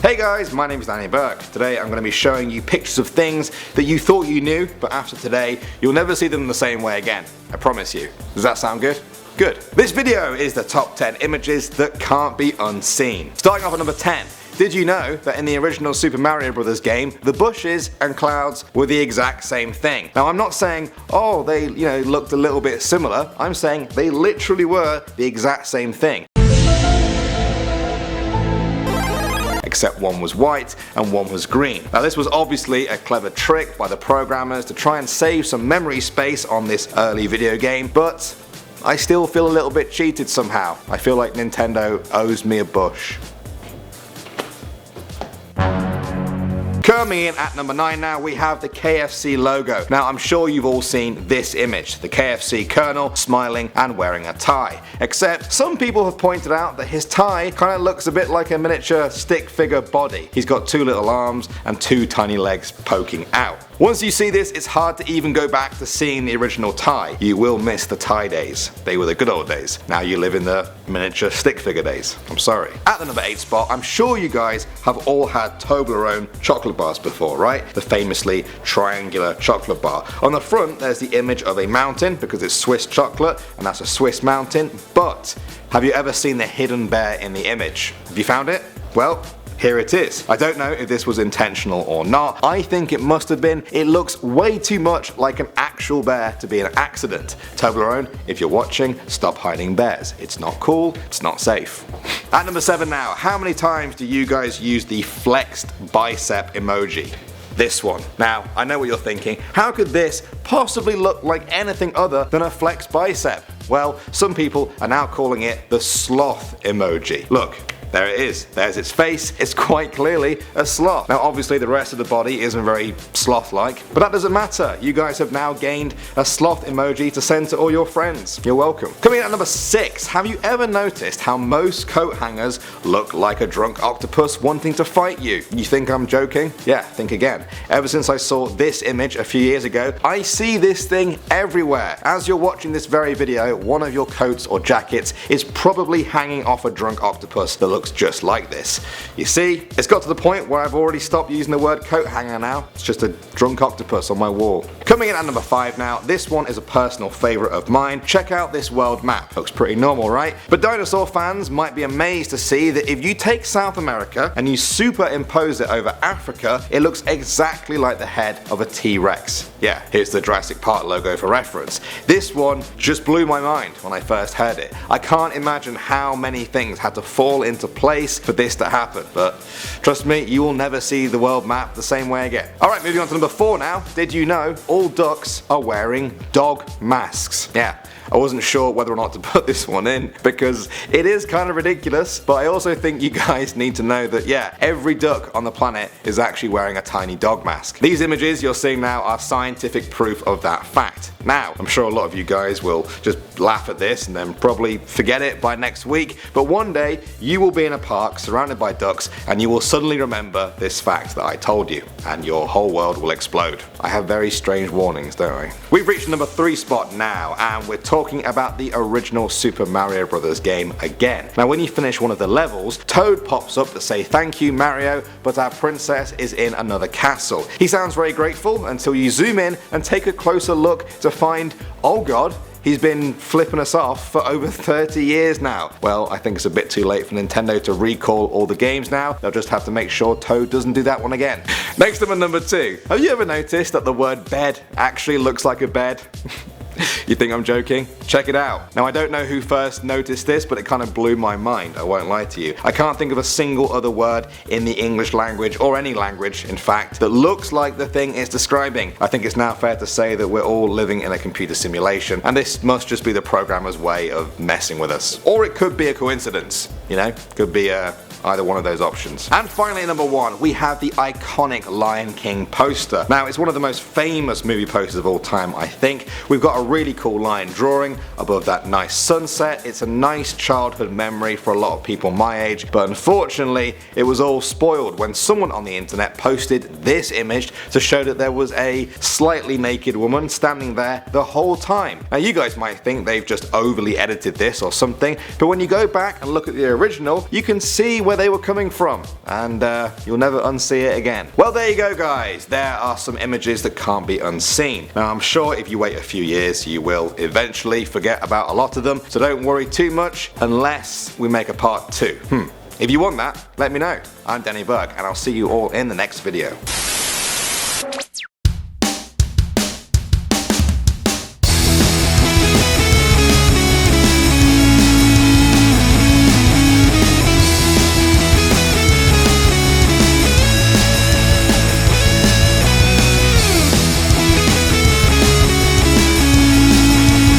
Hey guys, my name is Burke. Today I'm going to be showing you pictures of things that you thought you knew, but after today you'll never see them the same way again. I promise you. Does that sound good? Good. This video is the top 10 images that can't be unseen. Starting off at number 10. Did you know that in the original Super Mario Bros. Game, the bushes and clouds were the exact same thing? Now I'm not saying, oh, they looked a little bit similar. I'm saying they literally were the exact same thing. Except one was white and one was green. Now this was obviously a clever trick by the programmers to try and save some memory space on this early video game, but I still feel a little bit cheated somehow. I feel like Nintendo owes me a bush. Coming in at number 9 now, we have the KFC logo. Now I'm sure you've all seen this image, the KFC Colonel smiling and wearing a tie. Except some people have pointed out that his tie kind of looks a bit like a miniature stick figure body. He's got two little arms and two tiny legs poking out. Once you see this, it's hard to even go back to seeing the original tie. You will miss the tie days. They were the good old days. Now you live in the miniature stick figure days. I'm sorry. At the number 8 spot, I'm sure you guys have all had Toblerone chocolate bars before, right? The famously triangular chocolate bar. On the front there's the image of a mountain because it's Swiss chocolate and that's a Swiss mountain, but have you ever seen the hidden bear in the image? Have you found it? Well, here it is. I don't know if this was intentional or not. I think it must have been. It looks way too much like an actual bear to be an accident. Toblerone, if you're watching, stop hiding bears. It's not cool, it's not safe. At number 7 now, how many times do you guys use the flexed bicep emoji? This one. Now, I know what you're thinking. How could this possibly look like anything other than a flexed bicep? Well, some people are now calling it the sloth emoji. Look. There it is. There's its face. It's quite clearly a sloth. Now obviously the rest of the body isn't very sloth-like, but that doesn't matter. You guys have now gained a sloth emoji to send to all your friends. You're welcome. Coming in at number 6, have you ever noticed how most coat hangers look like a drunk octopus wanting to fight you? You think I'm joking? Yeah, think again. Ever since I saw this image a few years ago, I see this thing everywhere. As you're watching this very video, one of your coats or jackets is probably hanging off a drunk octopus that looks just like this. You see, it's got to the point where I've already stopped using the word coat hanger now. It's just a drunk octopus on my wall. Coming in at number 5 now, this one is a personal favourite of mine. Check out this world map. Looks pretty normal, right? But dinosaur fans might be amazed to see that if you take South America and you superimpose it over Africa, it looks exactly like the head of a T-Rex. Yeah, here's the Jurassic Park logo for reference. This one just blew my mind when I first heard it. I can't imagine how many things had to fall into place for this to happen, but trust me, you will never see the world map the same way again. Alright, moving on to number 4 now. Did you know all ducks are wearing dog masks? Yeah. I wasn't sure whether or not to put this one in because it is kind of ridiculous, but I also think you guys need to know that yeah, every duck on the planet is actually wearing a tiny dog mask. These images you're seeing now are scientific proof of that fact. Now, I'm sure a lot of you guys will just laugh at this and then probably forget it by next week, but one day you will be in a park surrounded by ducks and you will suddenly remember this fact that I told you and your whole world will explode. I have very strange warnings, don't I? We've reached the number 3 spot now and we're talking about the original Super Mario Bros. Game again. Now when you finish one of the levels, Toad pops up to say thank you Mario, but our princess is in another castle. He sounds very grateful until you zoom in and take a closer look to find, oh god, he's been flipping us off for over 30 years now. Well, I think it's a bit too late for Nintendo to recall all the games now. They'll just have to make sure Toad doesn't do that one again. Next up at number 2. Have you ever noticed that the word bed actually looks like a bed? You think I'm joking? Check it out. Now I don't know who first noticed this, but it kind of blew my mind, I won't lie to you. I can't think of a single other word in the English language, or any language in fact, that looks like the thing it's describing. I think it's now fair to say that we're all living in a computer simulation, and this must just be the programmer's way of messing with us. Or it could be a coincidence, you know? Could be either one of those options. And finally at number 1, we have the iconic Lion King poster. Now it's one of the most famous movie posters of all time, I think. We've got a really cool lion drawing above that nice sunset. It's a nice childhood memory for a lot of people my age, but unfortunately it was all spoiled when someone on the internet posted this image to show that there was a slightly naked woman standing there the whole time. Now you guys might think they've just overly edited this or something, but when you go back and look at the original, you can see where where they were coming from, and you'll never unsee it again. Well, there you go guys, there are some images that can't be unseen. Now I'm sure if you wait a few years you will eventually forget about a lot of them, so don't worry too much unless we make a part 2. If you want that, let me know. I'm Danny Burke, and I'll see you all in the next video.